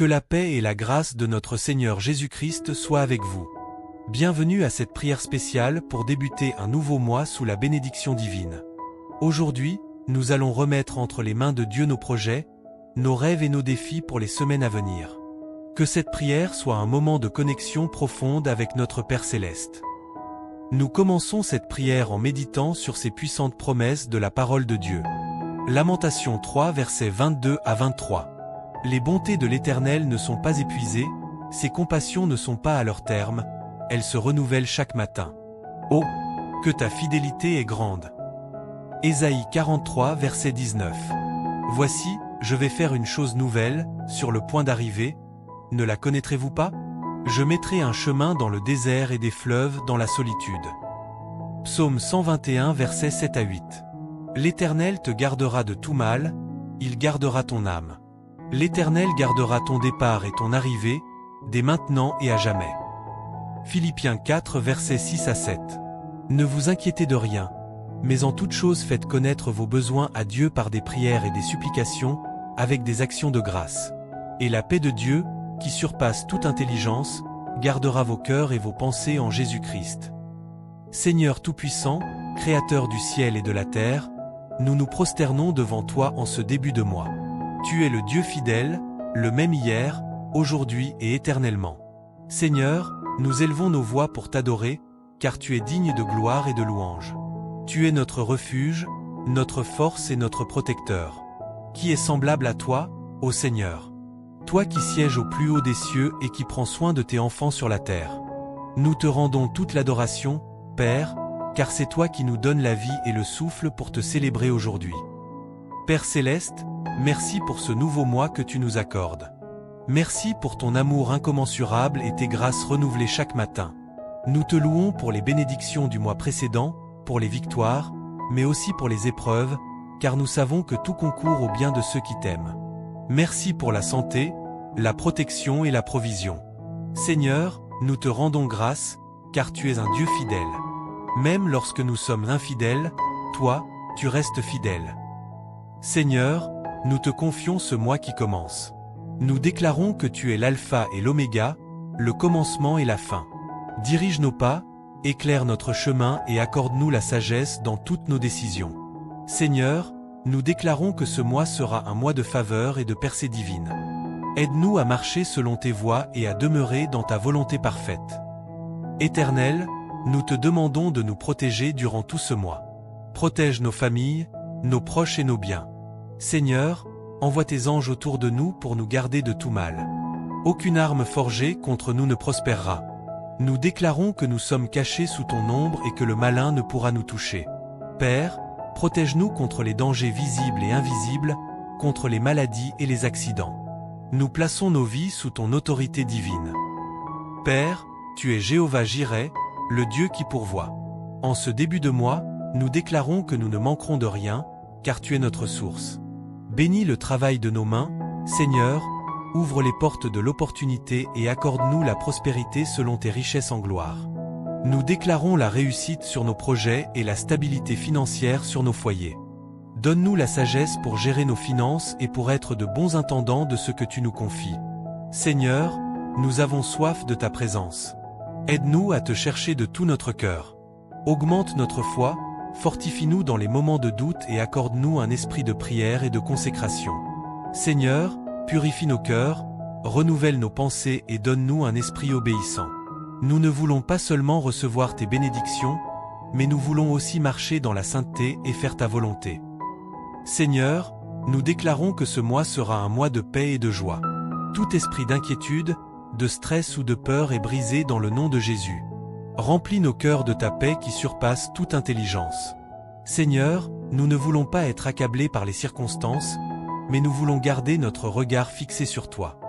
Que la paix et la grâce de notre Seigneur Jésus-Christ soient avec vous. Bienvenue à cette prière spéciale pour débuter un nouveau mois sous la bénédiction divine. Aujourd'hui, nous allons remettre entre les mains de Dieu nos projets, nos rêves et nos défis pour les semaines à venir. Que cette prière soit un moment de connexion profonde avec notre Père Céleste. Nous commençons cette prière en méditant sur ces puissantes promesses de la parole de Dieu. Lamentation 3 versets 22 à 23. Les bontés de l'Éternel ne sont pas épuisées, ses compassions ne sont pas à leur terme, elles se renouvellent chaque matin. Oh, que ta fidélité est grande. Ésaïe 43 verset 19. Voici, je vais faire une chose nouvelle, sur le point d'arriver, ne la connaîtrez-vous pas? Je mettrai un chemin dans le désert et des fleuves dans la solitude. Psaume 121 versets 7 à 8. L'Éternel te gardera de tout mal, il gardera ton âme. L'Éternel gardera ton départ et ton arrivée, dès maintenant et à jamais. Philippiens 4 versets 6 à 7. Ne vous inquiétez de rien, mais en toute chose faites connaître vos besoins à Dieu par des prières et des supplications, avec des actions de grâce. Et la paix de Dieu, qui surpasse toute intelligence, gardera vos cœurs et vos pensées en Jésus-Christ. Seigneur Tout-Puissant, Créateur du ciel et de la terre, nous nous prosternons devant toi en ce début de mois. Tu es le Dieu fidèle, le même hier, aujourd'hui et éternellement. Seigneur, nous élevons nos voix pour t'adorer, car tu es digne de gloire et de louange. Tu es notre refuge, notre force et notre protecteur. Qui est semblable à toi, ô Seigneur? Toi qui sièges au plus haut des cieux et qui prends soin de tes enfants sur la terre. Nous te rendons toute l'adoration, Père, car c'est toi qui nous donnes la vie et le souffle pour te célébrer aujourd'hui. Père Céleste, merci pour ce nouveau mois que tu nous accordes. Merci pour ton amour incommensurable et tes grâces renouvelées chaque matin. Nous te louons pour les bénédictions du mois précédent, pour les victoires, mais aussi pour les épreuves, car nous savons que tout concourt au bien de ceux qui t'aiment. Merci pour la santé, la protection et la provision. Seigneur, nous te rendons grâce, car tu es un Dieu fidèle. Même lorsque nous sommes infidèles, toi, tu restes fidèle. Seigneur, nous te confions ce mois qui commence. Nous déclarons que tu es l'alpha et l'oméga, le commencement et la fin. Dirige nos pas, éclaire notre chemin et accorde-nous la sagesse dans toutes nos décisions. Seigneur, nous déclarons que ce mois sera un mois de faveur et de percée divine. Aide-nous à marcher selon tes voies et à demeurer dans ta volonté parfaite. Éternel, nous te demandons de nous protéger durant tout ce mois. Protège nos familles, nos proches et nos biens. Seigneur, envoie tes anges autour de nous pour nous garder de tout mal. Aucune arme forgée contre nous ne prospérera. Nous déclarons que nous sommes cachés sous ton ombre et que le malin ne pourra nous toucher. Père, protège-nous contre les dangers visibles et invisibles, contre les maladies et les accidents. Nous plaçons nos vies sous ton autorité divine. Père, tu es Jéhovah Jireh, le Dieu qui pourvoit. En ce début de mois, nous déclarons que nous ne manquerons de rien, car tu es notre source. Bénis le travail de nos mains, Seigneur, ouvre les portes de l'opportunité et accorde-nous la prospérité selon tes richesses en gloire. Nous déclarons la réussite sur nos projets et la stabilité financière sur nos foyers. Donne-nous la sagesse pour gérer nos finances et pour être de bons intendants de ce que tu nous confies. Seigneur, nous avons soif de ta présence. Aide-nous à te chercher de tout notre cœur. Augmente notre foi, fortifie-nous dans les moments de doute et accorde-nous un esprit de prière et de consécration. Seigneur, purifie nos cœurs, renouvelle nos pensées et donne-nous un esprit obéissant. Nous ne voulons pas seulement recevoir tes bénédictions, mais nous voulons aussi marcher dans la sainteté et faire ta volonté. Seigneur, nous déclarons que ce mois sera un mois de paix et de joie. Tout esprit d'inquiétude, de stress ou de peur est brisé dans le nom de Jésus. Remplis nos cœurs de ta paix qui surpasse toute intelligence. Seigneur, nous ne voulons pas être accablés par les circonstances, mais nous voulons garder notre regard fixé sur toi.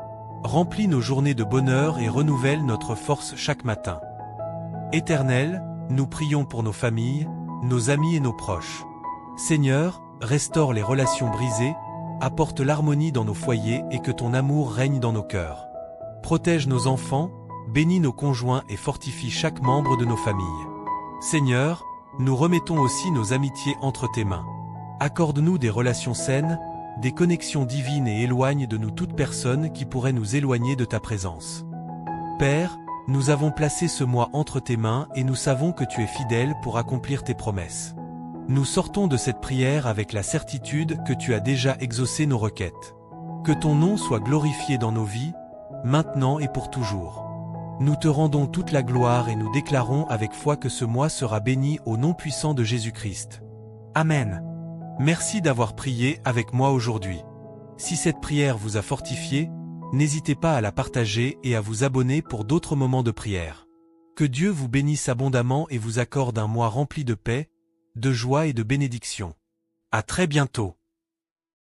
Remplis nos journées de bonheur et renouvelle notre force chaque matin. Éternel, nous prions pour nos familles, nos amis et nos proches. Seigneur, restaure les relations brisées, apporte l'harmonie dans nos foyers et que ton amour règne dans nos cœurs. Protège nos enfants, bénis nos conjoints et fortifie chaque membre de nos familles. Seigneur, nous remettons aussi nos amitiés entre tes mains. Accorde-nous des relations saines, des connexions divines et éloigne de nous toute personne qui pourrait nous éloigner de ta présence. Père, nous avons placé ce mois entre tes mains et nous savons que tu es fidèle pour accomplir tes promesses. Nous sortons de cette prière avec la certitude que tu as déjà exaucé nos requêtes. Que ton nom soit glorifié dans nos vies, maintenant et pour toujours. Nous te rendons toute la gloire et nous déclarons avec foi que ce mois sera béni au nom puissant de Jésus-Christ. Amen. Merci d'avoir prié avec moi aujourd'hui. Si cette prière vous a fortifié, n'hésitez pas à la partager et à vous abonner pour d'autres moments de prière. Que Dieu vous bénisse abondamment et vous accorde un mois rempli de paix, de joie et de bénédiction. À très bientôt.